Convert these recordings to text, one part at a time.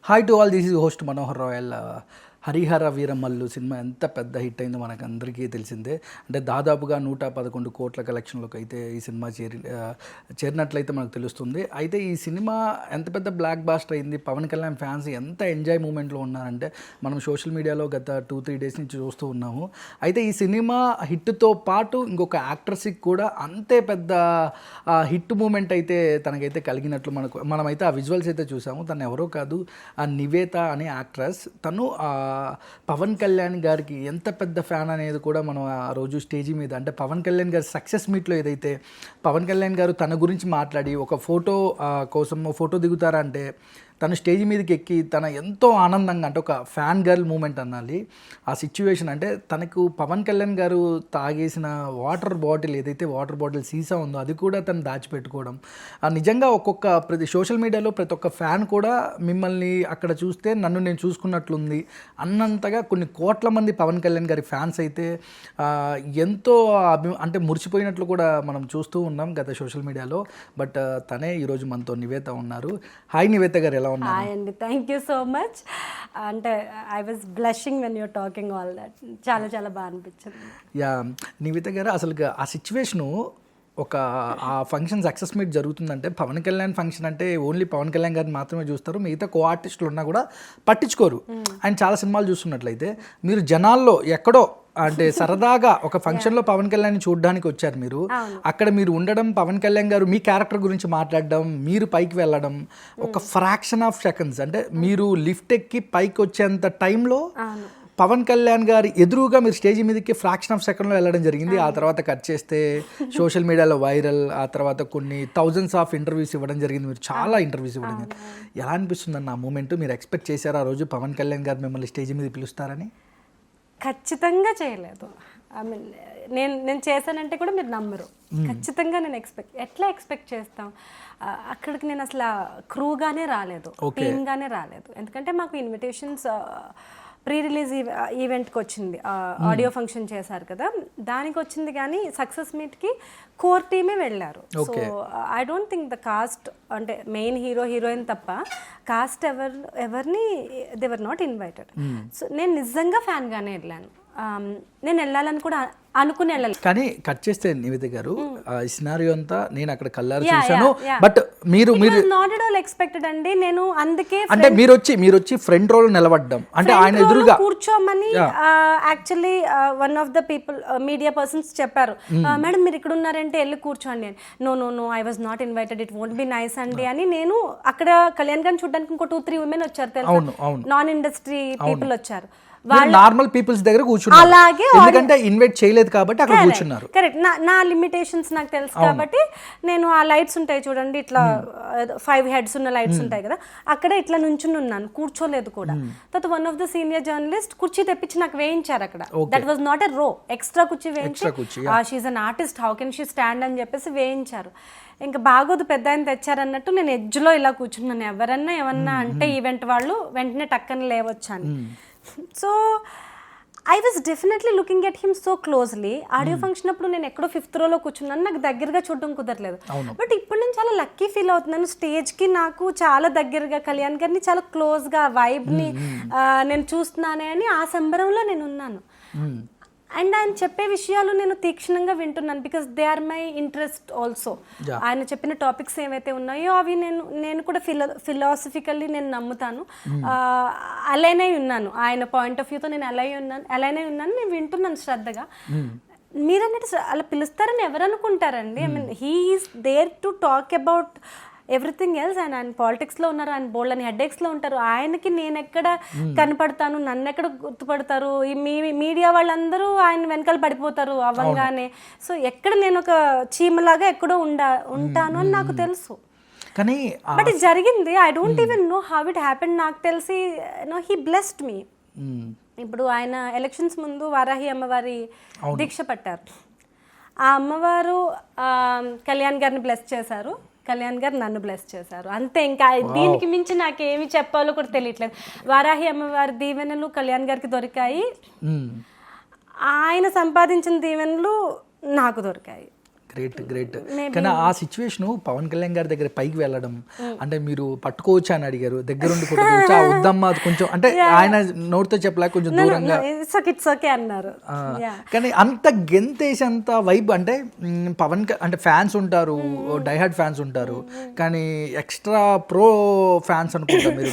Hi to all, this is host Manohar royal. Harihara Veeramallu cinema ఎంత పెద్ద hit అయిందో మనకు అందరికీ తెలిసిందే. అంటే దాదాపుగా 111 కోట్ల కలెక్షన్లోకి అయితే ఈ సినిమా చేరినట్లయితే మనకు తెలుస్తుంది. అయితే ఈ సినిమా ఎంత పెద్ద బ్లాక్ బాస్టర్ అయింది, పవన్ కళ్యాణ్ ఫ్యాన్స్ ఎంత ఎంజాయ్ మూమెంట్లో ఉన్నారంటే మనం సోషల్ మీడియాలో గత 2-3 డేస్ నుంచి చూస్తూ ఉన్నాము. అయితే ఈ సినిమా హిట్తో పాటు ఇంకొక యాక్ట్రస్కి కూడా అంతే పెద్ద హిట్ మూమెంట్ అయితే తనకైతే కలిగినట్లు మనమైతే ఆ విజువల్స్ అయితే చూసాము. తను ఎవరో కాదు, ఆ నివేత అనే యాక్ట్రెస్. తను పవన్ కళ్యాణ్ గారికి ఎంత పెద్ద ఫ్యాన్ అనేది కూడా మనం ఆ రోజు స్టేజీ మీద, అంటే పవన్ కళ్యాణ్ గారి సక్సెస్ మీట్లో ఏదైతే పవన్ కళ్యాణ్ గారు తన గురించి మాట్లాడి ఒక ఫోటో కోసం ఫోటో దిగుతారా అంటే తను స్టేజ్ మీదకి ఎక్కి తన ఎంతో ఆనందంగా, అంటే ఒక ఫ్యాన్ గర్ల్ మూమెంట్ అనాలి ఆ సిచ్యువేషన్. అంటే తనకు పవన్ కళ్యాణ్ గారు తాగేసిన వాటర్ బాటిల్, ఏదైతే వాటర్ బాటిల్ సీసా ఉందో అది కూడా తను దాచిపెట్టుకోవడం, నిజంగా ప్రతి సోషల్ మీడియాలో ప్రతి ఒక్క ఫ్యాన్ కూడా మిమ్మల్ని అక్కడ చూస్తే నన్ను నేను చూసుకున్నట్లుంది అన్నంతగా కొన్ని కోట్ల మంది పవన్ కళ్యాణ్ గారి ఫ్యాన్స్ అయితే ఎంతో అంటే మురిసిపోయినట్లు కూడా మనం చూస్తూ ఉన్నాం గత సోషల్ మీడియాలో. బట్ తనే ఈరోజు మనతో నివేత ఉన్నారు. హాయ్ నివేత గారు, హాయ్ అండి, థ్యాంక్ యూ సో మచ్. అంటే I was blushing when you're talking all that. చాలా చాలా బాగా అనిపించింది. యా నివేత గారు, అసలు ఆ సిచ్యువేషను ఆ ఫంక్షన్ సక్సెస్ మీట్ జరుగుతుందంటే పవన్ కళ్యాణ్ ఫంక్షన్ అంటే ఓన్లీ పవన్ కళ్యాణ్ గారిని మాత్రమే చూస్తారు, మిగతా కో ఆర్టిస్టులు ఉన్నా కూడా పట్టించుకోరు. ఆయన చాలా సినిమాలు చూస్తున్నట్లయితే మీరు జనాల్లో ఎక్కడో అంటే సరదాగా ఒక ఫంక్షన్లో పవన్ కళ్యాణ్ చూడడానికి వచ్చారు మీరు. అక్కడ మీరు ఉండడం, పవన్ కళ్యాణ్ గారు మీ క్యారెక్టర్ గురించి మాట్లాడడం, మీరు పైకి వెళ్ళడం ఒక ఫ్రాక్షన్ ఆఫ్ సెకండ్స్, అంటే మీరు లిఫ్ట్ ఎక్కి పైకి వచ్చేంత టైంలో పవన్ కళ్యాణ్ గారి ఎదురుగా మీరు స్టేజ్ మీదకి ఫ్రాక్షన్ ఆఫ్ సెకండ్లో వెళ్ళడం జరిగింది. ఆ తర్వాత కట్ చేస్తే సోషల్ మీడియాలో వైరల్, ఆ తర్వాత కొన్ని థౌజండ్స్ ఆఫ్ ఇంటర్వ్యూస్ ఇవ్వడం జరిగింది. మీరు చాలా ఇంటర్వ్యూస్ ఇవ్వడం జరిగింది. ఎలా అనిపిస్తుందన్న ఆ మూమెంట్? మీరు ఎక్స్పెక్ట్ చేశారు ఆ రోజు పవన్ కళ్యాణ్ గారు మిమ్మల్ని స్టేజ్ మీద పిలుస్తారని? ఖచ్చితంగా చేయలేదు. ఐ మీన్ నేను చేశానంటే కూడా మీరు నమ్మరు. ఖచ్చితంగా నేను ఎట్లా ఎక్స్పెక్ట్ చేస్తాం? అక్కడికి నేను అసలు క్రూగానే రాలేదు, టీమ్గానే రాలేదు. ఎందుకంటే మాకు ఇన్విటేషన్స్ ప్రీ రిలీజ్ ఈవెంట్కి వచ్చింది, ఆడియో ఫంక్షన్ చేశారు కదా, దానికి వచ్చింది. కానీ సక్సెస్ మీట్కి కోర్ టీమే వెళ్ళారు. So I don't think the cost, అంటే మెయిన్ హీరోయిన్ తప్ప కాస్ట్ ఎవరిని they were not invited. So నేను నిజంగా ఫ్యాన్గానే వెళ్ళాను. నేను వెళ్ళాలని కూడా అనుకుని వెళ్ళాలి. కానీ కట్ చేస్తే నివేత గారు, ఈ సినారియో అంతా నేను అక్కడ కళ్ళారు చూశాను. బట్ మీరు నాట్ ఎట్ ఆల్ ఎక్స్పెక్టెడ్ అండి. నేను అందుకే అంటే మీరు వచ్చి ఫ్రంట్ రోల్ నిలబడ్డం, అంటే ఆయన ఎదురుగా కూర్చోమని actually one of the people media persons చెప్పారు, మేడం మీరు ఇక్కడ ఉన్నారంటే వెళ్ళి కూర్చోండి అని. No I was not invited, it won't be nice అండి అని. నేను అక్కడ కళ్యాణ్ గారిని చూడడానికి ఇంకో 2-3 ఉమెన్ వచ్చారు తెలుసా, నాన్ ఇండస్ట్రీ పీపుల్ వచ్చారు. నార్మల్ పీపుల్స్ దగ్గర కూర్చున్నారు, అలాగే ఎందుకంటే ఇన్వైట్ చేయలేదు కాబట్టి అక్కడ కూర్చున్నారు. కరెక్ట్. నా లిమిటేషన్స్ నాకు తెలుసు కాబట్టి నేను ఆ లైట్స్ ఉంటాయి చూడండి, ఇట్లా 5 హెడ్స్ ఉన్న లైట్స్ ఉంటాయి కదా, అక్కడ ఇట్లా నుంచుని ఉన్నాను, కూర్చోలేదు కూడా. తర్వాత one of the senior journalist కుర్చీ తెప్పించి నాకు వేయించారు అక్కడ. దట్ వాజ్ నాట్ ఎ రో, ఎక్స్ట్రా కుర్చీ వేయించి, she's an artist, how can she stand అని చెప్పేసి వేయించారు. ఇంకా బాగోదు పెద్ద ఆయన తెచ్చారన్నట్టు నేను ఎడ్జ్లో ఇలా కూర్చున్నాను. ఎవరన్నా ఏమన్నా అంటే ఈవెంట్ వాళ్ళు వెంటనే టక్కన లేవచ్చాను. So I was definitely looking at him so closely. Audio function అప్పుడు నేను ఎక్కడో 5th రోలో కూర్చున్నాను, నాకు దగ్గరగా చూడడం కుదరలేదు. బట్ ఇప్పుడు నేను చాలా లక్కీ ఫీల్ అవుతున్నాను. స్టేజ్కి నాకు చాలా దగ్గరగా కళ్యాణ్ గారిని చాలా క్లోజ్గా వైబ్ని నేను చూస్తున్నానే అని ఆ సంబరంలో నేను ఉన్నాను. అండ్ ఆయన చెప్పే విషయాలు నేను తీక్షణంగా వింటున్నాను, because they are my interest also. ఆయన చెప్పిన టాపిక్స్ ఏవైతే ఉన్నాయో అవి నేను కూడా ఫిలాసఫికల్లీ నేను నమ్ముతాను, అలైనై ఉన్నాను. ఆయన పాయింట్ ఆఫ్ వ్యూతో నేను అలైనై ఉన్నాను, నేను వింటున్నాను శ్రద్ధగా. మీరన్నట్టు అలా పిలుస్తారని ఎవరు అనుకుంటారండి? I mean he is there to talk about everything else. ఆయన పాలిటిక్స్లో ఉన్నారు, ఆయన బోల్డ్ అని హెడ్ఏక్స్లో ఉంటారు. ఆయనకి నేను ఎక్కడ కనపడతాను, నన్ను ఎక్కడ గుర్తుపడతారు? ఈ మీడియా వాళ్ళందరూ ఆయన వెనకాల పడిపోతారు అవ్వగానే. సో ఎక్కడ నేను ఒక చీమలాగా ఎక్కడో ఉంటాను అని నాకు తెలుసు. కానీ బట్ ఇది జరిగింది. I don't even know how it happened. నాకు తెలిసి హీ బ్లెస్డ్ మీ. ఇప్పుడు ఆయన ఎలక్షన్స్ ముందు వారాహి అమ్మవారి దీక్ష పట్టారు. ఆ అమ్మవారు కళ్యాణ్ గారిని బ్లెస్ చేశారు, కళ్యాణ్ గారు నన్ను బ్లెస్ చేశారు, అంతే. ఇంకా దీనికి మించి నాకేమి చెప్పాలో కూడా తెలియట్లేదు. వారాహి అమ్మవారి దీవెనలు కళ్యాణ్ గారికి దొరికాయి, ఆయన సంపాదించిన దీవెనలు నాకు దొరికాయి. గ్రేట్ కానీ ఆ సిచ్యువేషన్ పవన్ కళ్యాణ్ గారి దగ్గర పైకి వెళ్ళడం అంటే మీరు పట్టుకోవచ్చు అని అడిగారు, దగ్గరుండి పట్టుకోవచ్చు వద్దమ్మా కొంచెం అంటే ఆయన నోటితో చెప్పలేక కొంచెం దూరంగా ఇట్స్ ఓకే అన్నారు. కానీ అంత గెంతేసేంత వైబ్ అంటే పవన్ అంటే ఫ్యాన్స్ ఉంటారు, డైహార్డ్ ఫ్యాన్స్ ఉంటారు, కానీ ఎక్స్ట్రా ప్రో ఫ్యాన్స్ అనుకుంటా మీరు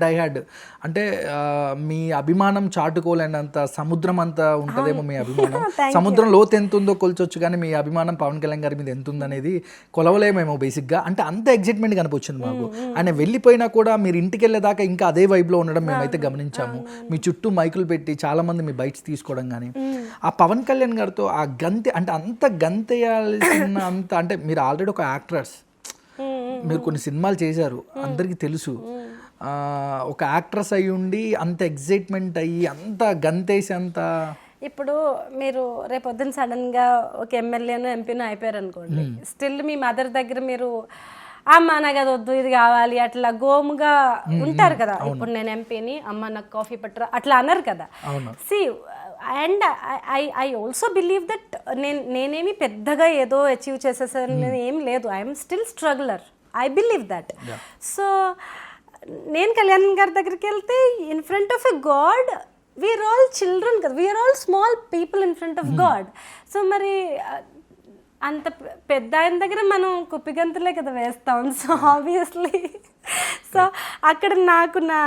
డైహార్డ్ అంటే మీ అభిమానం చాటుకోలేనంత సముద్రం అంతా ఉంటుందేమో మీ అభిమానం. సముద్రం లోతు ఎంత ఉందో కొలిచొచ్చు కానీ మీ అభిమానం పవన్ కళ్యాణ్ గారి మీద ఎంత ఉందనేది కొలవలేమేమో బేసిక్గా. అంటే అంత ఎగ్జైట్మెంట్ కనిపించింది మాకు. ఆయన వెళ్ళిపోయినా కూడా మీరు ఇంటికి వెళ్ళేదాకా ఇంకా అదే వైబ్లో ఉండడం మేమైతే గమనించాము. మీ చుట్టూ మైకులు పెట్టి చాలా మంది మీ బైట్స్ తీసుకోవడం కానీ ఆ పవన్ కళ్యాణ్ గారితో ఆ గంతె అంటే అంత గంతేయాల్సిన అంత అంటే మీరు ఆల్రెడీ ఒక యాక్టర్స్, మీరు కొన్ని సినిమాలు చేశారు అందరికీ తెలుసు. ఒక యాక్ట్రెస్ అయ్యి ఉండి అంత ఎగ్జైట్మెంట్ అయ్యి అంత గంతేసి అంత ఇప్పుడు మీరు రేపొద్దున సడన్గా ఒక ఎమ్మెల్యేను ఎంపీను అయిపోయారు అనుకోండి, స్టిల్ మీ మదర్ దగ్గర మీరు అమ్మ నాకు అది వద్దు ఇది కావాలి అట్లా గోముగా ఉంటారు కదా. ఇప్పుడు నేను ఎంపీని అమ్మ నాకు కాఫీ పట్టరా అట్లా అన్నారు కదా. See and I also believe that నేనేమి పెద్దగా ఏదో అచీవ్ చేసేసాను ఏం లేదు. I'm still struggler, I believe that. So నేను కళ్యాణ్ గారి దగ్గరికి వెళ్తే in front of a god we are all children కదా, we are all small people in front of god. So మరి అంత పెద్ద ఆయన దగ్గర మనం కుప్పిగంతులే కదా వేస్తాం. సో ఆబ్వియస్లీ సో అక్కడ నాకు నా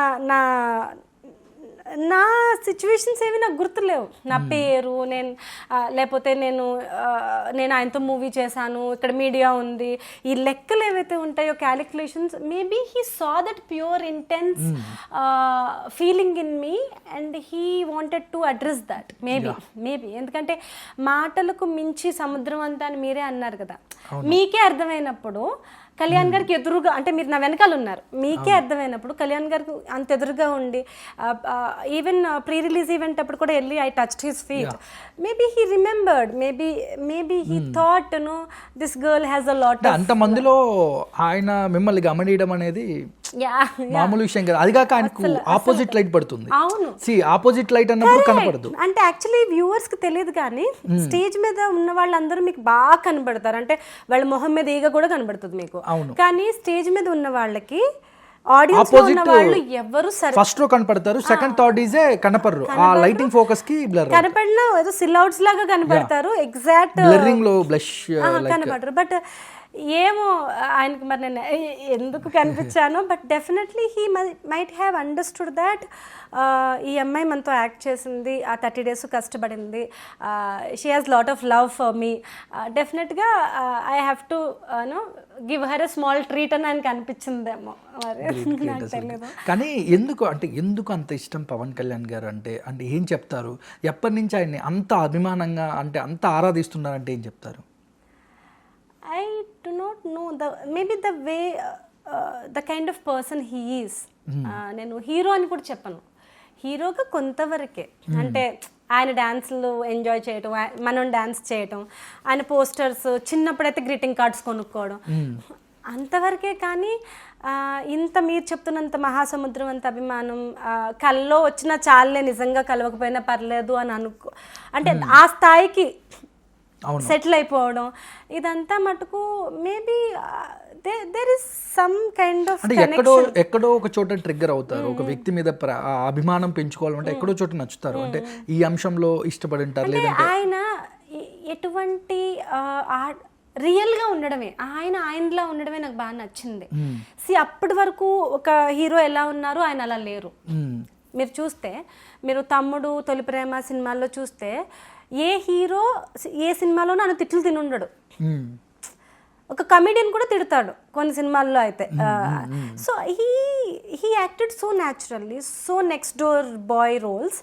నా సిచ్యువేషన్స్ ఏవి నాకు గుర్తులేవు. నా పేరు లేకపోతే నేను ఆయనతో మూవీ చేశాను, ఇక్కడ మీడియా ఉంది, ఈ లెక్కలు ఏవైతే ఉంటాయో calculations, maybe he saw that pure intense feeling in me and he wanted to address that. Maybe ఎందుకంటే మాటలకు మించి సముద్రం అంతా అని మీరే అన్నారు కదా. మీకే అర్థమైనప్పుడు కళ్యాణ్ గారికి ఎదురుగా అంటే మీరు నా వెనకాల ఉన్నారు, మీకే అర్థమైనప్పుడు కళ్యాణ్ గారికి అంత ఎదురుగా ఉండి ఈవెన్ ప్రీ రిలీజ్ ఈవెంట్ అప్పుడు కూడా వెళ్ళి I touched his feet. Maybe he remembered, maybe he thought this girl has a lot. అంత మందిలో ఆయన మిమ్మల్ని గమనించడం అనేది మామూలు విషయం కదా. అది కాక ఆయనకు ఆపోజిట్ లైట్ పడుతుంది. అవును, ఆపోజిట్ లైట్ అన్నప్పుడు కనపడదు. అంటే యాక్చువల్లీ వ్యూవర్స్ కి తెలియదు కానీ స్టేజ్ మీద ఉన్న వాళ్ళందరూ మీకు బాగా కనబడతారు. అంటే వాళ్ళ మొహం మీద ఈగ కూడా కనబడుతుంది మీకు. కానీ స్టేజ్ మీద ఉన్న వాళ్ళకి ఆడియన్స్ లో ఉన్న వాళ్ళు ఎవరు ఫస్ట్ రో కనపడతారు, సెకండ్ థర్డ్ ఈజే కనపడరు. ఆ లైటింగ్ ఫోకస్ కి బ్లర్ కనపడినా ఏదో సిల్అవుట్స్ లాగా కనబడతారు, ఎగ్జాక్ట్ బ్లరింగ్ లో బ్లష్ కనబడరు. బట్ ఏమో ఆయనకి మరి నేను ఎందుకు కనిపించానో, but definitely he might have understood that ఈ అమ్మాయి మనతో యాక్ట్ చేసింది, ఆ 30 days కష్టపడింది, she has lot of love for me, డెఫినెట్గా I have to give her a small treat అని ఆయనకి అనిపించిందేమో. మరి నాకు తెలియదు. కానీ ఎందుకు అంత ఇష్టం పవన్ కళ్యాణ్ గారు అంటే ఏం చెప్తారు? ఎప్పటి నుంచి ఆయన్ని అంత అభిమానంగా అంటే అంత ఆరాధిస్తున్నారంటే ఏం చెప్తారు? I do not know maybe the way the kind of person he is. నేను హీరో అని కూడా చెప్పను, హీరోగా కొంతవరకే. అంటే ఆయన డ్యాన్స్లు ఎంజాయ్ చేయటం, మనం డ్యాన్స్ చేయటం, ఆయన పోస్టర్స్ చిన్నప్పుడైతే గ్రీటింగ్ కార్డ్స్ కొనుక్కోవడం అంతవరకే. కానీ ఇంత మీరు చెప్తున్నంత మహాసముద్రం అంత అభిమానం కల్లో వచ్చినా చాలే, నిజంగా కలవకపోయినా పర్లేదు అని అంటే ఆ స్థాయికి సెటిల్ అయిపోవడం ఇదంతా మటుకు maybe there is some kind of ఎక్కడో ఒక చోట ట్రిగ్గర్ అవుతారు. ఒక వ్యక్తి మీద అభిమానం పెంచుకోవాలంటే ఎక్కడో చోట నచ్చుతారు, అంటే ఈ అంశంలో ఇష్టపడి ఉంటారు. లేదంటే ఆయన ఎటువంటి రియల్గా ఉండడమే, ఆయనలా ఉండడమే నాకు బాగా నచ్చింది. అప్పటి వరకు ఒక హీరో ఎలా ఉన్నారు ఆయన అలా లేరు. మీరు చూస్తే మీరు తమ్ముడు, తొలి ప్రేమ సినిమాల్లో చూస్తే ఏ హీరో ఏ సినిమాలోనూ ఆయన తిట్లు తినుండడు. ఒక కమెడియన్ కూడా తిడతాడు కొన్ని సినిమాల్లో అయితే. So he acted so naturally, so next door boy roles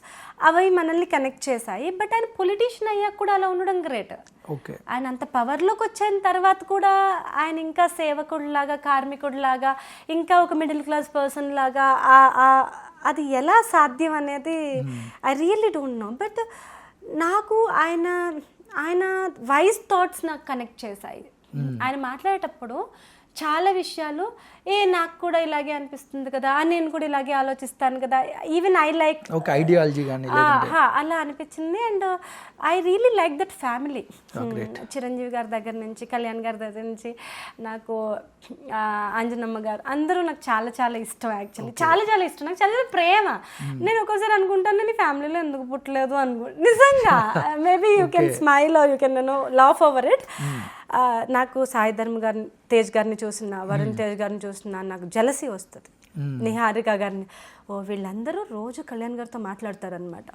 అవి మనల్ని కనెక్ట్ చేశాయి. బట్ ఆయన పొలిటీషియన్ అయ్యాక కూడా అలా ఉండడం గ్రేట్. ఆయన అంత పవర్లోకి వచ్చిన తర్వాత కూడా ఆయన ఇంకా సేవకుడిలాగా, కార్మికుడిలాగా, ఇంకా ఒక మిడిల్ క్లాస్ పర్సన్ లాగా అది ఎలా సాధ్యం అనేది I really don't know. But నాకు ఆయన వైజ్ థాట్స్ నాకు కనెక్ట్ చేశాయి. ఆయన మాట్లాడేటప్పుడు చాలా విషయాలు నాకు కూడా ఇలాగే అనిపిస్తుంది కదా, నేను కూడా ఇలాగే ఆలోచిస్తాను కదా, ఈవెన్ ఐ లైక్ ఒక ఐడియాలజీ కానీ అలా అనిపించింది. And I really like that family. Chiranjeevi గారి దగ్గర నుంచి, కళ్యాణ్ గారి దగ్గర నుంచి, నాకు అంజనమ్మ గారు అందరూ నాకు చాలా చాలా ఇష్టం. యాక్చువల్లీ చాలా చాలా ఇష్టం, నాకు చాలా ప్రేమ. నేను ఒక్కోసారి అనుకుంటాను నేను ఫ్యామిలీలో ఎందుకు పుట్టలేదు నిజంగా. Maybe you can smile are you can laugh over it. నాకు సాయి ధర్మ గారిని, తేజ్ గారిని చూసిన, వరుణ్ తేజ్ గారిని చూసిన నాకు జలసీ వస్తుంది. నిహారిక గారిని, వీళ్ళందరూ రోజు కళ్యాణ్ గారితో మాట్లాడతారనమాట,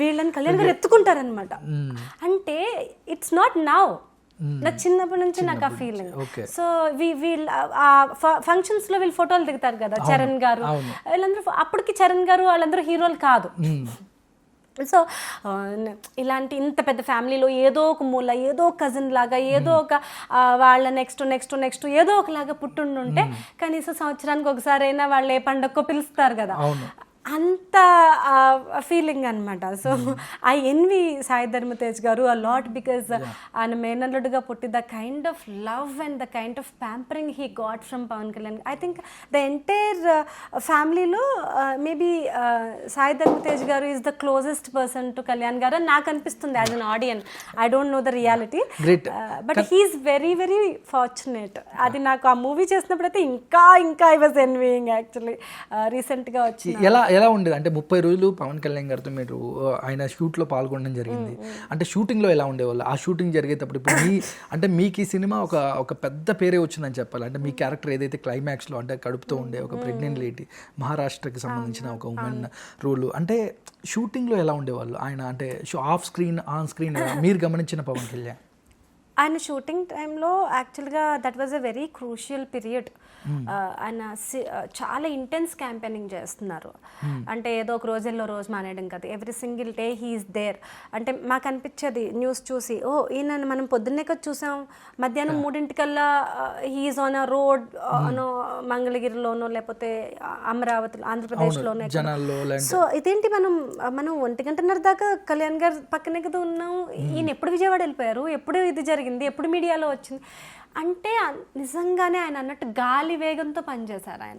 వీళ్ళని కళ్యాణ్ గారు ఎత్తుకుంటారనమాట. అంటే ఇట్స్ నాట్ నౌ, నాకు చిన్నప్పటి నుంచి నాకు ఆ ఫీలింగ్. సో వీళ్ళు ఫంక్షన్స్ లో వీళ్ళు ఫోటోలు దిగుతారు కదా, చరణ్ గారు వీళ్ళందరూ, అప్పటికి చరణ్ గారు వాళ్ళందరూ హీరోలు కాదు. సో ఇలాంటి ఇంత పెద్ద ఫ్యామిలీలో ఏదో ఒక మూల, ఏదో కజిన్ లాగా, ఏదో ఒక వాళ్ళ నెక్స్ట్ ఏదో ఒకలాగా పుట్టుండుంటే కనీసం సంవత్సరానికి ఒకసారి అయినా వాళ్ళు ఏ పండగకో పిలుస్తారు కదా, అంత ఫీలింగ్ అనమాట. So I N V Sai Dharam Tej గారు అ లాట్, బికాజ్ ఆయన మేనల్లుడుగా పుట్టి the kind of love and the kind of pampering he got from Pawan Kalyan. I think the entire ఫ్యామిలీలో మేబీ సాయి ధర్మ తేజ్ గారు is the closest person to Kalyan గారు అని నాకు అనిపిస్తుంది as an audience. I don't know the reality, but he's very very fortunate. అది నాకు ఆ movie చేసినప్పుడు అయితే ఇంకా ఐ వాజ్ ఎన్వీయింగ్ యాక్చువల్లీ. రీసెంట్గా వచ్చి ఎలా ఉండేది అంటే 30 రోజులు పవన్ కళ్యాణ్ గారితో మీరు ఆయన షూట్లో పాల్గొనడం జరిగింది. అంటే షూటింగ్లో ఎలా ఉండేవాళ్ళు? ఆ షూటింగ్ జరిగేటప్పుడు ఇప్పుడు మీకు ఈ సినిమా ఒక పెద్ద పేరే వచ్చిందని చెప్పాలి. అంటే మీ క్యారెక్టర్ ఏదైతే క్లైమాక్స్లో అంటే కడుపుతో ఉండే ఒక ప్రెగ్నెంట్ లేడీ, మహారాష్ట్రకి సంబంధించిన ఒక ఉమెన్ రోల్, అంటే షూటింగ్లో ఎలా ఉండేవాళ్ళు ఆయన? అంటే ఆఫ్ స్క్రీన్, ఆన్ స్క్రీన్ మీరు గమనించిన పవన్ కళ్యాణ్ ఆయన షూటింగ్ టైంలో యాక్చువల్గా that was a very crucial period. ఆయన చాలా ఇంటెన్స్ క్యాంపెయినింగ్ చేస్తున్నారు. అంటే ఏదో ఒక రోజుల్లో రోజు మానేయడం కాదు, every single day he's there. అంటే మాకు అనిపించేది న్యూస్ చూసి, ఈయన మనం పొద్దున్నే కదా చూసాం, మధ్యాహ్నం 3 హీఈస్ ఆన్ అ రోడ్ మంగళగిరిలోనో లేకపోతే అమరావతిలో, ఆంధ్రప్రదేశ్లోనే. సో ఇదేంటి మనం 1:30 దాకా కళ్యాణ్ గారు పక్కనే కదా ఉన్నాం, ఈయన ఎప్పుడు విజయవాడ వెళ్ళిపోయారు, ఎప్పుడు ఇది జరిగింది, ఎప్పుడు మీడియాలో వచ్చింది అంటే నిజంగానే ఆయన అన్నట్టు గాలి వేగంతో పనిచేశారు ఆయన.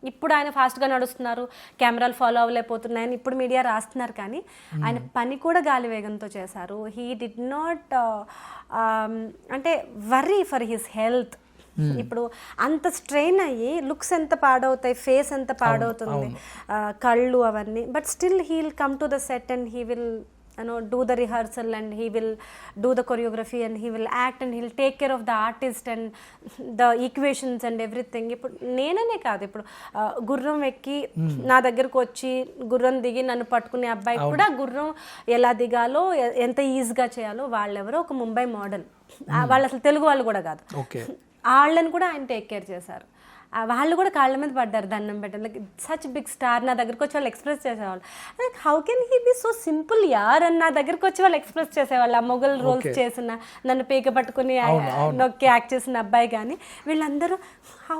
ఇప్పుడు ఆయన ఫాస్ట్గా నడుస్తున్నారు, కెమెరాలు ఫాలో అవ్వలేకపోతున్నాయని ఇప్పుడు మీడియా రాస్తున్నారు, కానీ ఆయన పని కూడా గాలి వేగంతో చేశారు. హీ డిడ్ నాట్ అంటే వర్రీ ఫర్ హిస్ హెల్త్. ఇప్పుడు అంత స్ట్రెయిన్ అయ్యి లుక్స్ ఎంత పాడవుతాయి, ఫేస్ ఎంత పాడవుతుంది, కళ్ళు అవన్నీ, but still he will come to the set and he will do the rehearsal and he will do the choreography and he will act and he will take care of the artist and the equations and everything. ఇప్పుడు నేననే కాదు, ఇప్పుడు గుర్రం ఎక్కి నా దగ్గరకు వచ్చి గుర్రం దిగి నన్ను పట్టుకునే అబ్బాయి కూడా గుర్రం ఎలా దిగాలో, ఎంత ఈజీగా చేయాలో, వాళ్ళెవరో ఒక ముంబై మోడల్, వాళ్ళు అసలు తెలుగు వాళ్ళు కూడా కాదు, వాళ్ళని కూడా ఆయన టేక్ కేర్ చేశారు. వాళ్ళు కూడా కాళ్ళ మీద పడ్డారు దండం పెట్టారు. లైక్ సచ్ బిగ్ స్టార్ నా దగ్గరకు వచ్చి వాళ్ళు ఎక్స్ప్రెస్ చేసేవాళ్ళు, like how can he be so simple యార్ అని నా దగ్గరకు వచ్చి వాళ్ళు ఎక్స్ప్రెస్ చేసేవాళ్ళు. ఆ మొగల్ రోల్స్ చేసిన, నన్ను పీక పట్టుకుని నొక్కి యాక్ట్ చేసిన అబ్బాయి, కానీ వీళ్ళందరూ how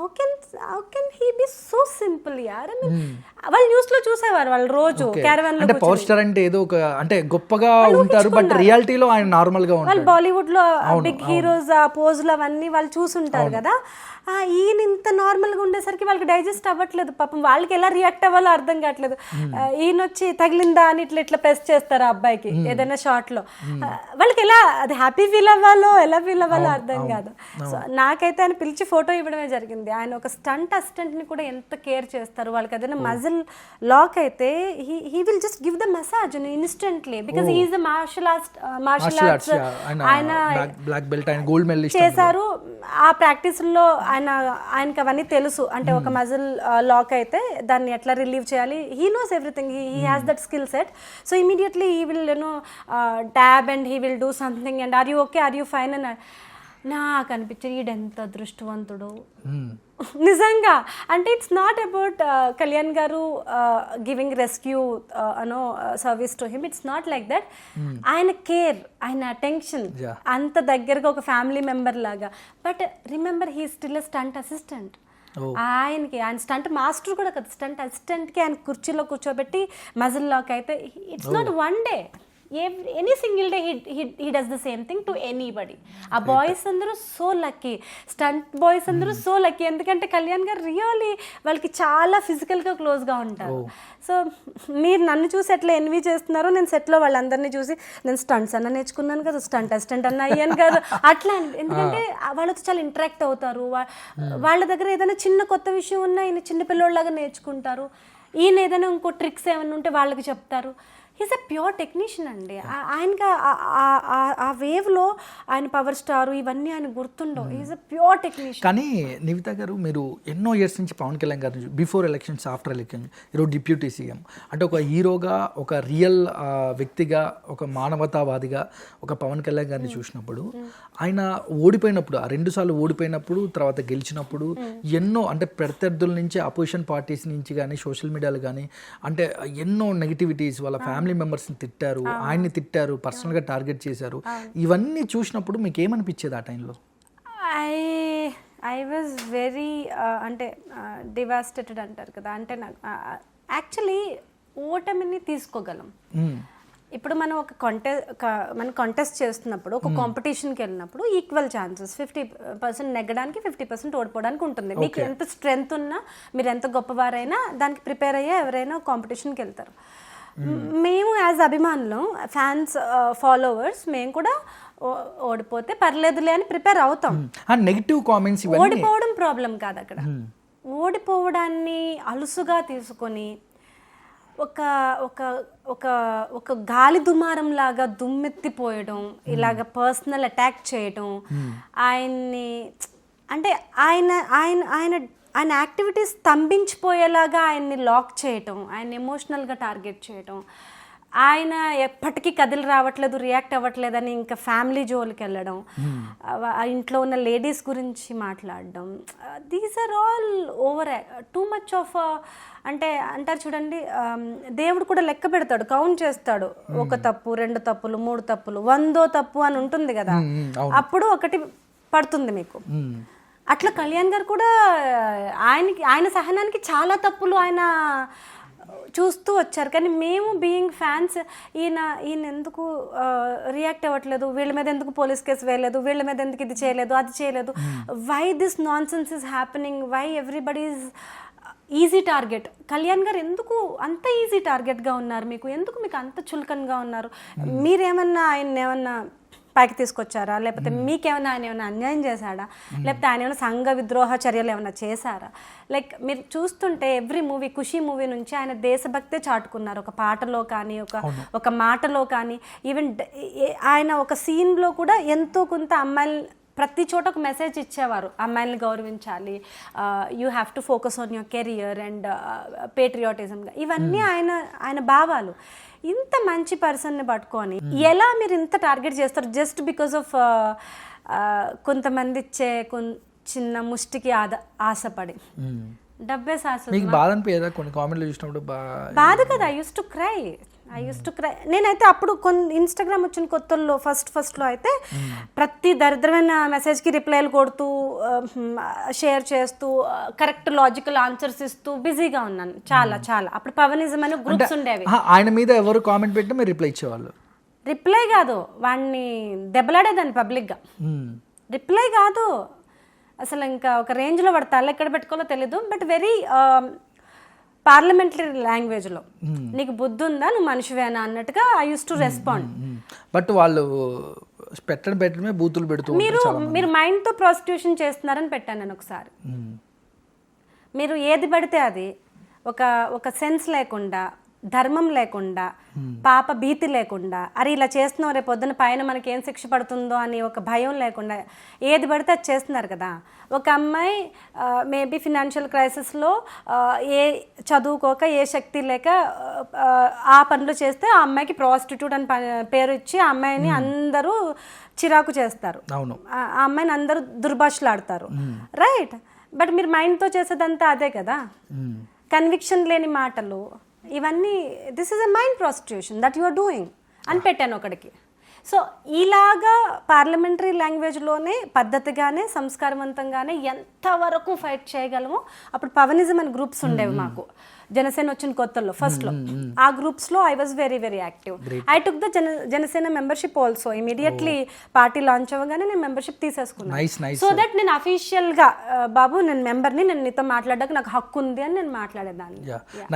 can he be so simple యార్ అని వాళ్ళు న్యూస్ లో చూసేవారు. వాళ్ళు రోజు క్యారవాన్ లో పవర్ స్టార్ అంటే ఏదో ఒక అంటే గొప్పగా ఉంటారు, బట్ రియాలిటీలో ఆయన నార్మల్ గా ఉంటారు. వాళ్ళు బాలీవుడ్ లో బిగ్ హీరోస్ ఆ పోజులు అవన్నీ వాళ్ళు చూసుంటారు కదా. ఈయన ఇంత నార్మల్గా ఉండేసరికి వాళ్ళకి డైజెస్ట్ అవ్వట్లేదు పాపం, వాళ్ళకి ఎలా రియాక్ట్ అవ్వాలో అర్థం కావట్లేదు. ఈయన వచ్చి తగిలిందా అని ఇట్లా ప్రెస్ చేస్తారు ఆ అబ్బాయికి ఏదైనా షార్ట్ లో, వాళ్ళకి ఎలా అది హ్యాపీ ఫీల్ అవ్వాలో ఎలా ఫీల్ అవ్వాలో అర్థం కాదు. సో నాకైతే ఆయన పిలిచి ఫోటో ఇవ్వడమే జరిగింది. ఆయన ఒక స్టంట్ అసిస్టెంట్ ని కూడా ఎంత కేర్ చేస్తారు. వాళ్ళకి ఏదైనా మజిల్ లాక్ అయితే he will just give the massage instantly, because he is martial arts ఆయన బ్లాక్ బెల్ట్, ఆయన గోల్డ్ మెడలిస్ట్ చేశారు. ఆ ప్రాక్టీస్ లో ఆయనకి అవన్నీ తెలుసు. అంటే ఒక మజిల్ లాక్ అయితే దాన్ని ఎట్లా రిలీవ్ చేయాలి, he knows everything, he has that skill set. So immediately he will tap and he will do something and are you okay, are you fine అని నాకు అనిపించింది. ఈడెంత అదృష్టవంతుడు నిజంగా. అంటే ఇట్స్ నాట్ అబౌట్ కళ్యాణ్ గారు giving rescue service to him, it's not like that. ఆయన care, ఆయన attention అంత దగ్గరగా ఒక ఫ్యామిలీ మెంబర్ లాగా. But remember he still a stunt assistant. ఆయన స్టంట్ మాస్టర్ కూడా కదా, స్టంట్ అసిస్టెంట్కి ఆయన కుర్చీలో కూర్చోబెట్టి మజిల్ లాక్ అయితే it's not one day, any single day he does the same thing to anybody. ఆ బాయ్స్ అందరూ సో లక్కీ, స్టంట్ బాయ్స్ అందరూ సో లక్కీ. ఎందుకంటే కళ్యాణ్ గారు రియల్లీ వాళ్ళకి చాలా ఫిజికల్గా క్లోజ్గా ఉంటారు. సో మీరు నన్ను చూసి ఎట్లా ఎన్వి చేస్తున్నారో, నేను సెట్లో వాళ్ళందరినీ చూసి నేను స్టంట్స్ అన్న నేర్చుకున్నాను కదా, స్టంట్ అసిస్టెంట్ అన్న అయ్యాను కదా అట్లా. ఎందుకంటే వాళ్ళతో చాలా ఇంటరాక్ట్ అవుతారు. వాళ్ళ దగ్గర ఏదైనా చిన్న కొత్త విషయం ఉన్నా ఈయన చిన్న పిల్లోళ్ళలాగా నేర్చుకుంటారు. ఈయన ఏదైనా ఇంకో ట్రిక్స్ ఏమైనా ఉంటే వాళ్ళకి చెప్తారు. హీస్ ఎ ప్యూర్ టెక్నీషియన్ అండి. ఆయనకి ఆ వేవ్లో ఆయన పవర్ స్టార్ ఇవన్నీ ఆయన గుర్తుండవు. He's a pure technician. కానీ నివిత గారు, మీరు ఎన్నో ఇయర్స్ నుంచి పవన్ కళ్యాణ్ గారు బిఫోర్ ఎలక్షన్స్, ఆఫ్టర్ ఎలక్షన్స్, ఈరోజు డిప్యూటీ సీఎం అంటే ఒక హీరోగా, ఒక రియల్ వ్యక్తిగా, ఒక మానవతావాదిగా ఒక పవన్ కళ్యాణ్ గారిని చూసినప్పుడు, ఆయన ఓడిపోయినప్పుడు, ఆ 2 సార్లు ఓడిపోయినప్పుడు, తర్వాత గెలిచినప్పుడు ఎన్నో అంటే ప్రత్యర్థుల నుంచి, అపోజిషన్ పార్టీస్ నుంచి కానీ, సోషల్ మీడియాలో కానీ అంటే ఎన్నో నెగిటివిటీస్, వాళ్ళ ఫ్యామిలీ మెంబర్స్ని తిట్టారు, ఆయన్ని తిట్టారు, పర్సనల్గా టార్గెట్ చేశారు. ఇవన్నీ చూసినప్పుడు మీకు ఏమనిపించేది ఆ టైంలో? ఐ వాజ్ వెరీ అంటే డివాస్టేటెడ్ అంటారు కదా. అంటే నాకు యాక్చువల్లీ ఓటమిని తీసుకోగలం. ఇప్పుడు మనం మనం కాంటెస్ట్ చేస్తున్నప్పుడు, ఒక కాంపిటీషన్కి వెళ్ళినప్పుడు ఈక్వల్ ఛాన్సెస్, 50% నెగ్గడానికి 50% ఓడిపోవడానికి ఉంటుంది. మీకు ఎంత స్ట్రెంగ్త్ ఉన్నా, మీరు ఎంత గొప్పవారైనా దానికి ప్రిపేర్ అయ్యే ఎవరైనా కాంపిటీషన్కి వెళ్తారు. మేము యాజ్ అభిమానులు, ఫ్యాన్స్, ఫాలోవర్స్, మేము కూడా ఓడిపోతే పర్లేదులే అని ప్రిపేర్ అవుతాం. నెగిటివ్ కామెంట్స్, ఓడిపోవడం ప్రాబ్లం కాదు అక్కడ. ఓడిపోవడాన్ని అలుసుగా తీసుకొని ఒక ఒక ఒక ఒక గాలి దుమారం లాగా దుమ్మెత్తిపోయడం, ఇలాగ పర్సనల్ అటాక్ చేయడం, ఆయన్ని అంటే ఆయన ఆయన ఆయన ఆయన యాక్టివిటీస్ స్తంభించిపోయేలాగా ఆయన్ని లాక్ చేయటం, ఆయన ఎమోషనల్గా టార్గెట్ చేయటం, ఆయన ఎప్పటికీ కదిలి రావట్లేదు, రియాక్ట్ అవ్వట్లేదని ఇంకా ఫ్యామిలీ జోలికి వెళ్ళడం, ఇంట్లో ఉన్న లేడీస్ గురించి మాట్లాడడం, these are all over too much of. అంటే అంటారు చూడండి, దేవుడు కూడా లెక్క పెడతాడు, కౌంట్ చేస్తాడు. 1 తప్పు, 2 తప్పులు, 3 తప్పులు, 100వ తప్పు అని ఉంటుంది కదా, అప్పుడు ఒకటి పడుతుంది మీకు. అట్లా కళ్యాణ్ గారు కూడా ఆయన సహనానికి చాలా తప్పులు ఆయన చూస్తూ వచ్చారు. కానీ మేము బీయింగ్ ఫ్యాన్స్, ఈయన ఎందుకు రియాక్ట్ అవ్వట్లేదు, వీళ్ళ మీద ఎందుకు పోలీస్ కేసు వేయలేదు, వీళ్ళ మీద ఎందుకు ఇది చేయలేదు, అది చేయలేదు, why this nonsense is happening, why everybody is easy target. Kalyan గారు ఎందుకు అంత ఈజీ టార్గెట్గా ఉన్నారు, మీకు అంత చులకనగా ఉన్నారు? మీరేమన్నా ఆయన ఏమన్నా పైకి తీసుకొచ్చారా, లేకపోతే మీకేమైనా ఆయన ఏమైనా అన్యాయం చేశాడా, లేకపోతే ఆయన ఏమైనా సంఘ విద్రోహ చర్యలు ఏమైనా చేశారా? లైక్ మీరు చూస్తుంటే ఎవ్రీ మూవీ, ఖుషీ మూవీ నుంచి ఆయన దేశభక్తే చాటుకున్నారు. ఒక పాటలో కానీ, ఒక మాటలో కానీ, ఈవెన్ ఆయన ఒక సీన్లో కూడా ఎంతో కొంత అమ్మాయిలు ప్రతి చోట ఒక మెసేజ్ ఇచ్చేవారు, అమ్మాయిల్ని గౌరవించాలి, you have to focus on your career and పేట్రియాటిజంగా, ఇవన్నీ ఆయన భావాలు. ఇంత మంచి పర్సన్ని పట్టుకొని ఎలా మీరు ఇంత టార్గెట్ చేస్తారు జస్ట్ బికాస్ ఆఫ్ కొంతమంది ఇచ్చే చిన్న ముష్టికి ఆశపడి? డబ్బే శాశ్వతం. బాధ కదా. I use to cry. నేనైతే అప్పుడు ఇన్స్టాగ్రామ్ వచ్చిన కొత్తల్లో ఫస్ట్లో అయితే ప్రతి దరిద్రమైన మెసేజ్కి రిప్లైలు కొడుతూ, షేర్ చేస్తూ, కరెక్ట్ లాజికల్ ఆన్సర్స్ ఇస్తూ బిజీగా ఉన్నాను చాలా. అప్పుడు పవనిజం అనే గ్రూప్స్ ఉండేవి. ఆయన మీద ఎవరు కామెంట్ పెట్టినా మీరు రిప్లై ఇచ్చేవాళ్ళు? రిప్లై కాదు, వాడిని దెబ్బలాడేదాన్ని పబ్లిక్గా. రిప్లై కాదు అసలు, ఇంకా ఒక రేంజ్లో వాడు తల ఎక్కడ పెట్టుకోవాలో తెలీదు. బట్ వెరీ పార్లమెంటరీ లాంగ్వేజ్లో, నీకు బుద్ధి ఉందా, నువ్వు మనిషివేనా అన్నట్టుగా I use to respond. But వాళ్ళు పెట్టడమే బూతులు పెడుతూ, మీరు మైండ్తో ప్రాస్టిట్యూషన్ చేస్తున్నారని పెట్టాను నేను ఒకసారి. మీరు ఏది పడితే అది ఒక సెన్స్ లేకుండా, ధర్మం లేకుండా, పాప భీతి లేకుండా, అరే ఇలా చేస్తున్నాం రేపు పొద్దున పైన మనకి ఏం శిక్ష పడుతుందో అని ఒక భయం లేకుండా ఏది పడితే అది చేస్తున్నారు కదా. ఒక అమ్మాయి మేబీ ఫినాన్షియల్ క్రైసిస్లో ఏ చదువుకోక, ఏ శక్తి లేక ఆ పనులు చేస్తే ఆ అమ్మాయికి ప్రాస్టిట్యూట్ అని పేరు ఇచ్చి ఆ అమ్మాయిని అందరూ చిరాకు చేస్తారు, ఆ అమ్మాయిని అందరూ దుర్భాషలాడతారు, రైట్? బట్ మీరు మైండ్తో చేసేదంతా అదే కదా, కన్విక్షన్ లేని మాటలు ఇవన్నీ. This is a mind prostitution that you are doing అని పెట్టాను ఒకడికి. సో ఇలాగా పార్లమెంటరీ లాంగ్వేజ్లోనే పద్ధతిగానే, సంస్కారవంతంగానే ఎంతవరకు ఫైట్ చేయగలమో. అప్పుడు పవనిజం అని గ్రూప్స్ ఉండేవి మాకు, జనసేన వచ్చిన కొత్తలో ఫస్ట్లో ఆ గ్రూప్స్లో I was very very active. I took the Janasena membership also. Immediately party launch అవ్వగానే నేను మెంబర్షిప్ తీసేసుకున్నాను. సో దట్ నేను అఫీషియల్గా బాబు నేను మెంబర్ని, నేను నీతో మాట్లాడడానికి నాకు హక్కు ఉంది అని నేను మాట్లాడేదాన్ని.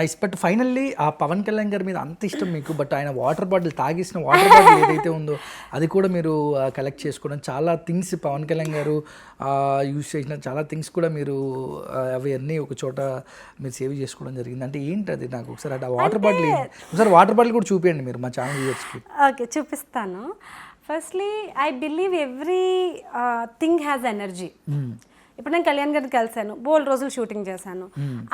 నైస్. బట్ ఫైనల్లీ ఆ పవన్ కళ్యాణ్ గారి మీద అంత ఇష్టం మీకు, బట్ ఆయన వాటర్ బాటిల్ తాగేసిన వాటర్ బాటిల్ ఏదైతే ఉందో అది కూడా మీరు కలెక్ట్ చేసుకోవడం, చాలా థింగ్స్ పవన్ కళ్యాణ్ గారు యూజ్ చేసిన చాలా థింగ్స్ కూడా మీరు అవి అన్నీ ఒక చోట మీరు సేవ్ చేసుకోవడం జరిగింది. అంటే ఏంటి అది? నాకు ఒకసారి అంటే వాటర్ బాటిల్ ఒకసారి వాటర్ బాటిల్ కూడా చూపించండి మీరు మా ఛానల్ వ్యూవర్స్కి. ఓకే, చూపిస్తాను. Firstly I believe every thing has energy. ఇప్పుడు నేను కళ్యాణ్ గారిని కలిశాను, బోల్డ్ రోజులు షూటింగ్ చేశాను.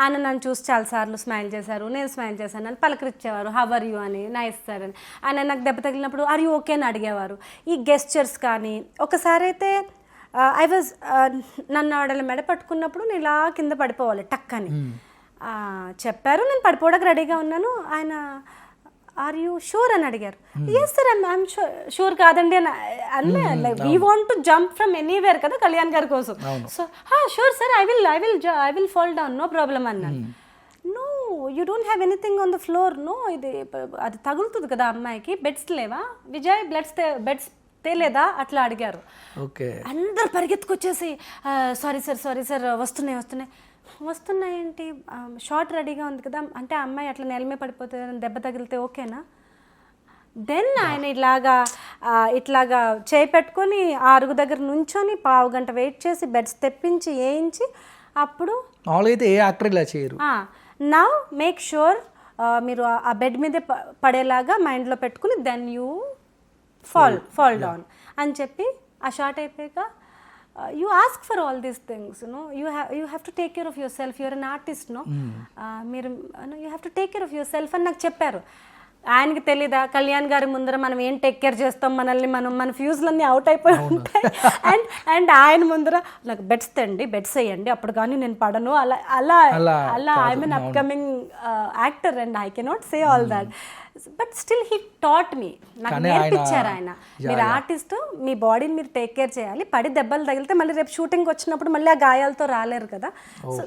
ఆయన నన్ను చూసి చాలాసార్లు స్మైల్ చేశారు, నేను స్మైల్ చేశాను, నన్ను పలకరించేవారు, హవ్ ఆర్ యూ అని, నైస్ సార్ అని. ఆయన నాకు దెబ్బ తగిలినప్పుడు ఆర్ యూ ఓకే అని అడిగేవారు. ఈ గెస్చర్స్ కానీ, ఒకసారి అయితే ఐ వాజ్ నన్ను ఆడల మెడ పట్టుకున్నప్పుడు నేను ఇలా కింద పడిపోవాలి టక్ అని చెప్పారు. నేను పడిపోవడానికి రెడీగా ఉన్నాను. ఆయన ఆర్ యూ షూర్ అని అడిగారు. ఎస్ సార్ ఐఎమ్ షూర్ కాదండి అని అన్నీ. Like we want to jump from anywhere కదా కళ్యాణ్ గారి కోసం. So sure sir I will fall down, no problem అన్నాను. No you don't have anything on the floor. No ఇది అది తగులుతుంది కదా అమ్మాయికి, బెడ్స్ లేవా విజయ్, బెడ్స్ తేలేదా అట్లా అడిగారు. ఓకే, అందరు పరిగెత్తుకొచ్చేసి సారీ సార్ వస్తున్నాయి ఏంటి, షార్ట్ రెడీగా ఉంది కదా అంటే అమ్మాయి అట్లా నెలమే పడిపోతుంది, దెబ్బ తగిలితే ఓకేనా? దెన్ ఆయన ఇట్లాగా చేయి పెట్టుకొని అరుగు దగ్గర నుంచొని పావు గంట వెయిట్ చేసి బెడ్స్ తెప్పించి వేయించి అప్పుడు అయితే ఏ యాక్టర్ ఇలా చేయరు. నౌ మేక్ షూర్ మీరు ఆ బెడ్ మీదే పడేలాగా మైండ్లో పెట్టుకుని దెన్ యూ fall down అని చెప్పి ఆ షార్ట్ అయిపోయాక you ask for all these things, you have to take care of yourself, you're an artist, మీరు you have to take care of yourself అని నాకు చెప్పారు. ఆయనకి తెలీదా కళ్యాణ్ గారి ముందర మనం ఏం టేక్ కేర్ చేస్తాం, మన ఫ్యూజ్లన్నీ అవుట్ అయిపోయి ఉంటాయి. అండ్ ఆయన ముందర నాకు బెడ్స్ వేయండి అప్పుడు కానీ నేను పడను, అలా I'm an upcoming actor and I cannot say all that. But still he taught me, నాకు నేర్పించారు ఆయన. మీరు ఆర్టిస్ట్, మీ బాడీని మీరు టేక్ కేర్ చేయాలి, పడి దెబ్బలు తగిలితే మళ్ళీ రేపు షూటింగ్ వచ్చినప్పుడు మళ్ళీ ఆ గాయాలతో రాలేరు కదా. సో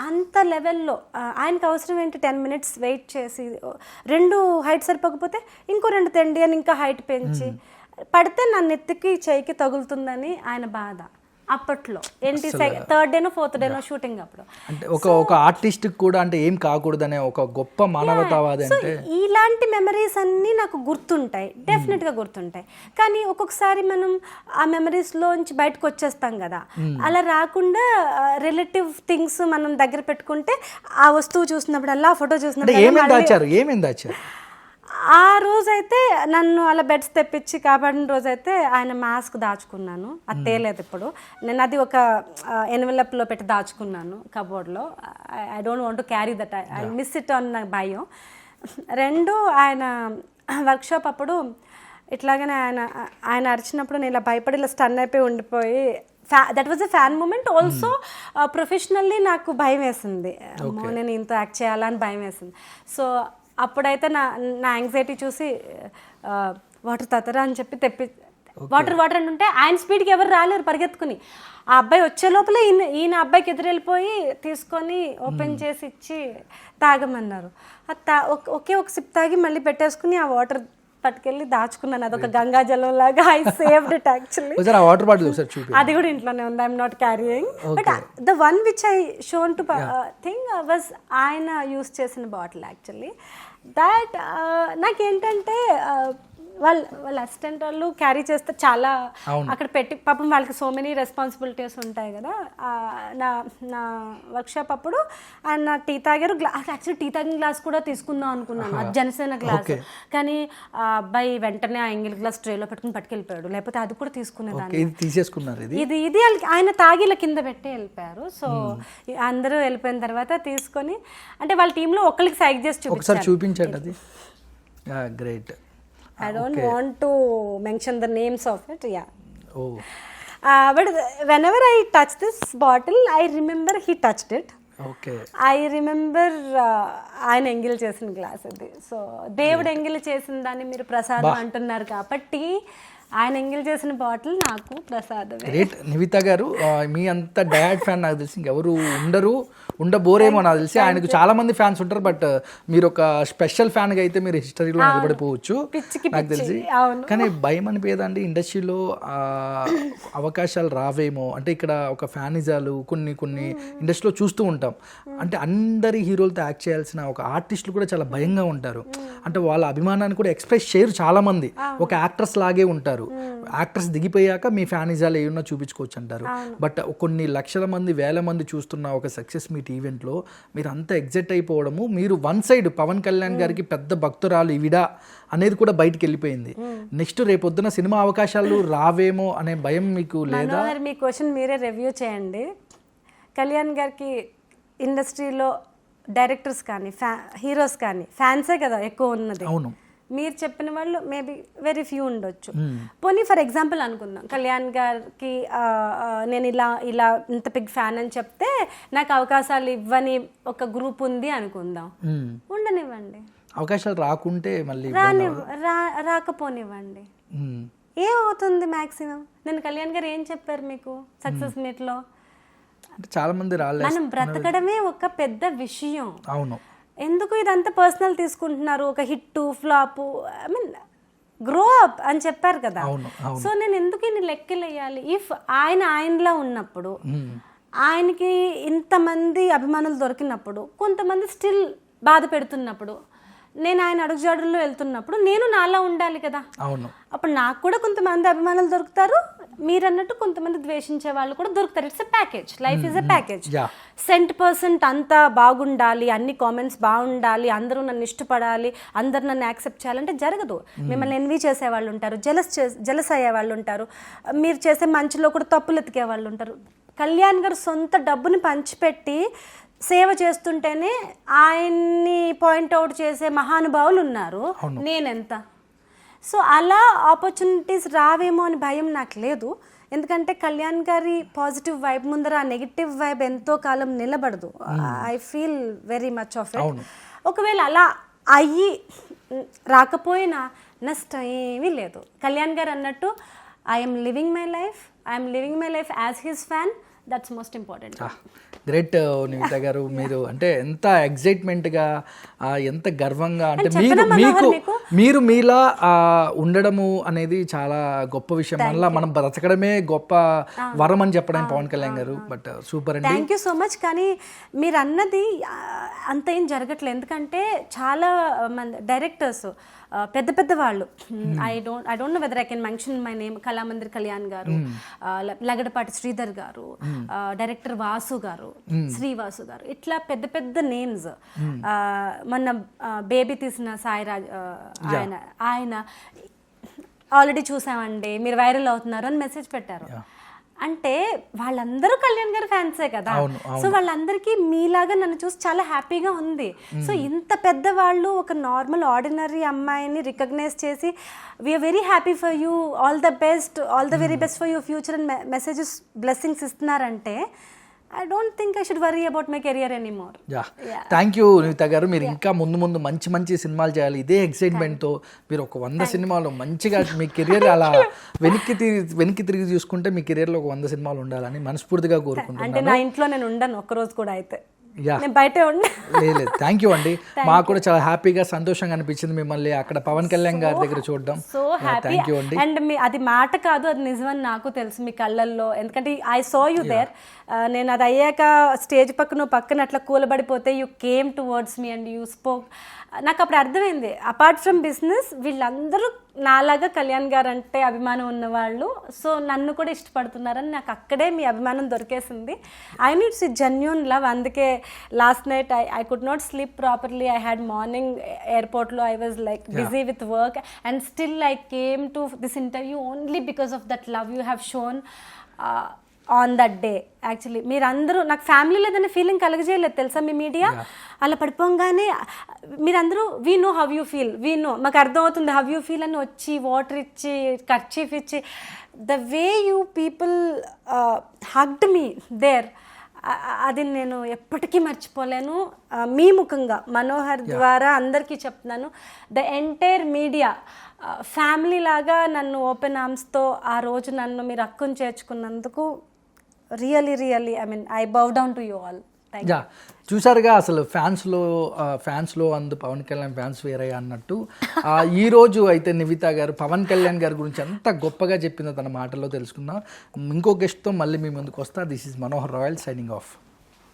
అంత లెవెల్లో ఆయనకు అవసరం ఏంటి 10 minutes వెయిట్ చేసి 2 height సరిపోకపోతే ఇంకో 2 తెండి అని ఇంకా హైట్ పెంచి పడితే నా నెత్తికి చేయికి తగులుతుందని ఆయన బాధ. అప్పట్లో ఏంటి 3rd day no 4th day no shooting అప్పుడు. అంటే ఒక ఆర్టిస్ట్ కూడా అంటే ఏం కాకూడదనే ఒక గొప్ప మానవతావాది. అంటే ఇలాంటి మెమరీస్ అన్నీ నాకు గుర్తుంటాయి, డెఫినెట్గా గుర్తుంటాయి. కానీ ఒక్కొక్కసారి మనం ఆ మెమరీస్లోంచి బయటకు వచ్చేస్తాం కదా, అలా రాకుండా రిలేటివ్ థింగ్స్ మనం దగ్గర పెట్టుకుంటే ఆ వస్తువు చూసినప్పుడు ఫోటో చూసినప్పుడు ఏమేం దాచారు. ఆ రోజైతే నన్ను అలా బెడ్స్ తెప్పించి కాపాడిన రోజైతే ఆయన మాస్క్ దాచుకున్నాను, అది తేలేదు ఇప్పుడు. నేను అది ఒక ఎన్వెలప్లో పెట్టి దాచుకున్నాను కబోర్డ్లో. I don't want to carry that, I miss it on నాకు భయం. 2 ఆయన వర్క్షాప్ అప్పుడు ఇట్లాగనే ఆయన అరిచినప్పుడు నేను ఇలా భయపడి ఇలా స్టన్ అయిపోయి ఉండిపోయి, that was a fan moment. Also professionally నాకు భయం వేసింది, నేను ఇంత యాక్ట్ చేయాలని భయం వేసింది. సో అప్పుడైతే నా యాంగ్జైటీ చూసి వాటర్ తతరా అని చెప్పి వాటర్ అని ఉంటే ఆయన స్పీడ్కి ఎవరు రాలేరు పరిగెత్తుకుని. ఆ అబ్బాయి వచ్చే లోపల ఈయన అబ్బాయికి ఎదురెళ్ళిపోయి తీసుకొని ఓపెన్ చేసి ఇచ్చి తాగమన్నారు. ఒకే ఒక సిప్ తాగి మళ్ళీ పెట్టేసుకుని ఆ వాటర్ పట్టుకెళ్ళి దాచుకున్నాను. అదొక గంగా జలం లాగా. I saved it actually. అది కూడా ఇంట్లోనే ఉంది, I'm not carrying. But the one which I shown to thing was ఆయన యూస్ చేసిన బాటిల్ యాక్చువల్లీ. దాట్ నాకేంటంటే వాళ్ళ అసిస్టెంట్ వాళ్ళు క్యారీ చేస్తే చాలా అక్కడ పెట్టి పాపం వాళ్ళకి సో మెనీ రెస్పాన్సిబిలిటీస్ ఉంటాయి కదా. నా వర్క్షాప్ అప్పుడు ఆయన టీ తాగారు. యాక్చువల్లీ టీ తాగిన గ్లాస్ కూడా తీసుకుందాం అనుకున్నాను, అది జనసేన గ్లాస్. కానీ ఆ అబ్బాయి వెంటనే ఆ ఎంగిల్ గ్లాస్ ట్రేలో పెట్టుకుని పట్టుకెళ్ళిపోయాడు, లేకపోతే అది కూడా తీసుకునేదాన్ని. ఇది ఆయన తాగి ఇలా కింద పెట్టి వెళ్ళిపోయారు. సో అందరూ వెళ్ళిపోయిన తర్వాత తీసుకొని, అంటే వాళ్ళ టీంలో ఒకరికి సైక్ చేసి చూపించండి. Great. I don't want to mention the names of it, yeah. Oh. But whenever I touch this bottle, I remember he touched it. Okay. I remember ఆయన ఎంగిల్ చేసిన గ్లాస్ అది. సో దేవుడు ఎంగిల్ చేసిన దాన్ని మీరు ప్రసాదం అంటున్నారు కాబట్టి ఆయన ఎంగిల్ చేసిన బాటిల్ నాకు ప్రసాదమే. గ్రేట్ నివిత గారు, మీ అంత డయాడ్ ఫ్యాన్ నాకు తెలిసి ఇంకెవరు ఉండబోరేమో నాకు తెలిసి. ఆయనకు చాలా మంది ఫ్యాన్స్ ఉంటారు, బట్ మీరు ఒక స్పెషల్ ఫ్యాన్ గా అయితే మీరు హిస్టరీలో నిలబడిపోవచ్చు నాకు తెలిసి. కానీ భయం అనిపించదండి ఇండస్ట్రీలో అవకాశాలు రావేమో అంటే? ఇక్కడ ఒక ఫ్యానిజాలు కొన్ని ఇండస్ట్రీలో చూస్తూ ఉంటాం. అంటే అందరి హీరోలతో యాక్ట్ చేయాల్సిన ఒక ఆర్టిస్టులు కూడా చాలా భయంగా ఉంటారు. అంటే వాళ్ళ అభిమానాన్ని కూడా ఎక్స్ప్రెస్ చేయరు చాలా మంది, ఒక యాక్ట్రెస్ లాగే ఉంటారు. యాక్ట్రెస్ దిగిపోయాక మీ ఫ్యానిజాలు ఏమన్నా చూపించుకోవచ్చు అంటారు. బట్ కొన్ని లక్షల మంది వేల మంది చూస్తున్న ఒక సక్సెస్ మీట్ ఈవెంట్లో మీరు అంత ఎగ్జైట్ అయిపోవడము, మీరు వన్ సైడ్ పవన్ కళ్యాణ్ గారికి పెద్ద భక్తురాలు ఈవిడా అనేది కూడా బయటికి వెళ్ళిపోయింది. నెక్స్ట్ రేపొద్దున సినిమా అవకాశాలు రావేమో అనే భయం మీకు లేదా? మీ క్వశ్చన్ మీరే రివ్యూ చేయండి. కళ్యాణ్ గారికి ఇండస్ట్రీలో డైరెక్టర్స్ కానీ హీరోస్ కానీ ఫ్యాన్సే కదా ఎక్కువ ఉన్నది. అవును, మీరు చెప్పిన వాళ్ళు మేబీ వెరీ ఫ్యూ ఉండొచ్చు. పోనీ ఫర్ ఎగ్జాంపుల్ అనుకుందాం, కళ్యాణ్ గారికి నేను ఇలా ఇంత బిగ్ ఫ్యాన్ అని చెప్తే నాకు అవకాశాలు ఇవ్వని ఒక గ్రూప్ ఉంది అనుకుందాం, ఉండనివ్వండి. అవకాశాలు రాకుంటే మళ్ళీ రాకపోనివ్వండి, ఏమవుతుంది మ్యాక్సిమం. నేను కళ్యాణ్ గారు ఏం చెప్పారు మీకు సక్సెస్ మీట్లో? చాలా మంది రాలేదు. మనం బ్రతకడమే ఒక పెద్ద విషయం. అవును, ఎందుకు ఇదంతా పర్సనల్ తీసుకుంటున్నారు? ఒక hit flop, I mean grow up అని చెప్పారు కదా. సో నేను ఎందుకు ఇన్ని లెక్కలు వేయాలి? ఇఫ్ ఆయనలో ఉన్నప్పుడు, ఆయనకి ఇంతమంది అభిమానులు దొరికినప్పుడు, కొంతమంది స్టిల్ బాధ పెడుతున్నప్పుడు, నేను ఆయన అడుగుజాడుల్లో వెళ్తున్నప్పుడు నేను నాలా ఉండాలి కదా. అవును, అప్పుడు నాకు కూడా కొంతమంది అభిమానులు దొరుకుతారు, మీరు అన్నట్టు కొంతమంది ద్వేషించే వాళ్ళు కూడా దొరుకుతారు. It's a package, life is a package. 100% అంతా బాగుండాలి, అన్ని కామెంట్స్ బాగుండాలి, అందరూ నన్ను ఇష్టపడాలి, అందరు నన్ను యాక్సెప్ట్ చేయాలంటే జరగదు. మిమ్మల్ని ఎన్వీ చేసేవాళ్ళు ఉంటారు, జెలస్ అయ్యే వాళ్ళు ఉంటారు, మీరు చేసే మంచిలో కూడా తప్పులు ఎతికే వాళ్ళు ఉంటారు. కళ్యాణ్ గారు సొంత డబ్బుని పంచిపెట్టి సేవ చేస్తుంటేనే ఆయన్ని పాయింట్అవుట్ చేసే మహానుభావులు ఉన్నారు. నేనెంత? సో అలా ఆపర్చునిటీస్ రావేమో అని భయం నాకు లేదు. ఎందుకంటే కళ్యాణ్ గారి పాజిటివ్ వైబ్ ముందర ఆ నెగిటివ్ వైబ్ ఎంతో కాలం నిలబడదు. I feel very much of it. ఒకవేళ అలా అయ్యి రాకపోయినా నష్టం ఏమీ లేదు. కళ్యాణ్ గారు అన్నట్టు I'm living my life as his fan. That's most important. Great Nivitha గారు, మీరు అంటే ఎంత ఎగ్జైట్మెంట్గా, ఎంత గర్వంగా, అంటే మీరు మీలా ఉండడము అనేది చాలా గొప్ప విషయం. మళ్ళీ మనం బ్రతకడమే గొప్ప వరం అని చెప్పడం పవన్ కళ్యాణ్ గారు. బట్ సూపర్ అండి, థ్యాంక్ యూ సో మచ్. కానీ మీరు అన్నది అంత ఏం జరగట్లేదు. ఎందుకంటే చాలా మంది డైరెక్టర్స్ పెద్ద వాళ్ళు, I don't know whether I can mention my name, Kalamandir Kalyan గారు, లగడపాటి శ్రీధర్ గారు, డైరెక్టర్ వాసు గారు, శ్రీవాసు గారు, ఇట్లా పెద్ద నేమ్స్. మొన్న బేబీ తీసిన సాయిరాజ్ ఆయన ఆల్రెడీ చూసామండి, మీరు వైరల్ అవుతున్నారు అని మెసేజ్ పెట్టారు. అంటే వాళ్ళందరూ కళ్యాణ్ గారి ఫ్యాన్సే కదా. సో వాళ్ళందరికీ మీలాగా నన్ను చూసి చాలా హ్యాపీగా ఉంది. సో ఇంత పెద్దవాళ్ళు ఒక నార్మల్ ఆర్డినరీ అమ్మాయిని రికగ్నైజ్ చేసి we are very happy for you, all the very best for your future అని మెసేజెస్, బ్లెస్సింగ్స్ ఇస్తున్నారంటే I don't think I should worry about my career anymore. Thank you Nivitha గారు. మీరు ఇంకా ముందు మంచి సినిమాలు చేయాలి. ఇదే ఎక్సైట్మెంట్తో మీరు ఒక 100 సినిమాలు మంచిగా మీ కెరియర్ అలా వెనక్కి తిరిగి చూసుకుంటే మీ కెరియర్లో ఒక 100 సినిమాలు ఉండాలని మనస్ఫూర్తిగా కోరుకుంటున్నాను. అంటే నా ఇంట్లో నేను ఉండను ఒక్కరోజు కూడా, అయితే బయటే లేదు. థ్యాంక్ యూ అండి, మాకు కూడా చాలా హ్యాపీగా సంతోషంగా అనిపించింది మిమ్మల్ని అక్కడ పవన్ కళ్యాణ్ గారి దగ్గర చూడడం. సో హ్యాపీ అండ్ అది మాట కాదు, అది నిజమని నాకు తెలుసు మీ కళ్ళల్లో. ఎందుకంటే ఐ సా యూ దేర్. నేను అది అయ్యాక స్టేజ్ పక్కన అట్లా కూలబడిపోతే you came towards me and you spoke. నాకు అప్పుడు అర్థమైంది, అపార్ట్ ఫ్రమ్ బిజినెస్ వీళ్ళందరూ నాలాగా కళ్యాణ్ గారు అంటే అభిమానం ఉన్నవాళ్ళు, సో నన్ను కూడా ఇష్టపడుతున్నారని నాకు అక్కడే మీ అభిమానం దొరికేసింది. I needs genuine love. అందుకే last night I could not sleep properly. I had morning ఎయిర్పోర్ట్లో I was like busy with work and still I came to this interview only because of that love you have shown on that day. Actually మీరందరూ నాకు family లేదనే feeling కలగజేయలేదు తెలుసా మీ media. అలా పడిపోగానే మీరందరూ we know how you feel, మాకు అర్థమవుతుంది how you feel అని వచ్చి వాటర్ ఇచ్చి కర్చీఫ్ ఇచ్చి the way you people hugged me there, అది నేను ఎప్పటికీ మర్చిపోలేను. మీ ముఖంగా మనోహర్ ద్వారా అందరికీ చెప్తున్నాను, ద ఎంటైర్ మీడియా ఫ్యామిలీ లాగా నన్ను ఓపెన్ ఆర్మ్స్తో ఆ రోజు నన్ను మీరు అక్కుని చేర్చుకున్నందుకు really I mean I bow down to you all. Yeah, చూసారుగా అసలు ఫ్యాన్స్లో అందు పవన్ కళ్యాణ్ ఫ్యాన్స్ వేరయ్యా అన్నట్టు ఈ రోజు అయితే నివిత గారు పవన్ కళ్యాణ్ గారి గురించి ఎంత గొప్పగా చెప్పిందో తన మాటల్లో తెలుసుకుందాం. ఇంకో గెస్ట్తో మళ్ళీ మీ ముందుకు వస్తా. This is Manohar royal signing off.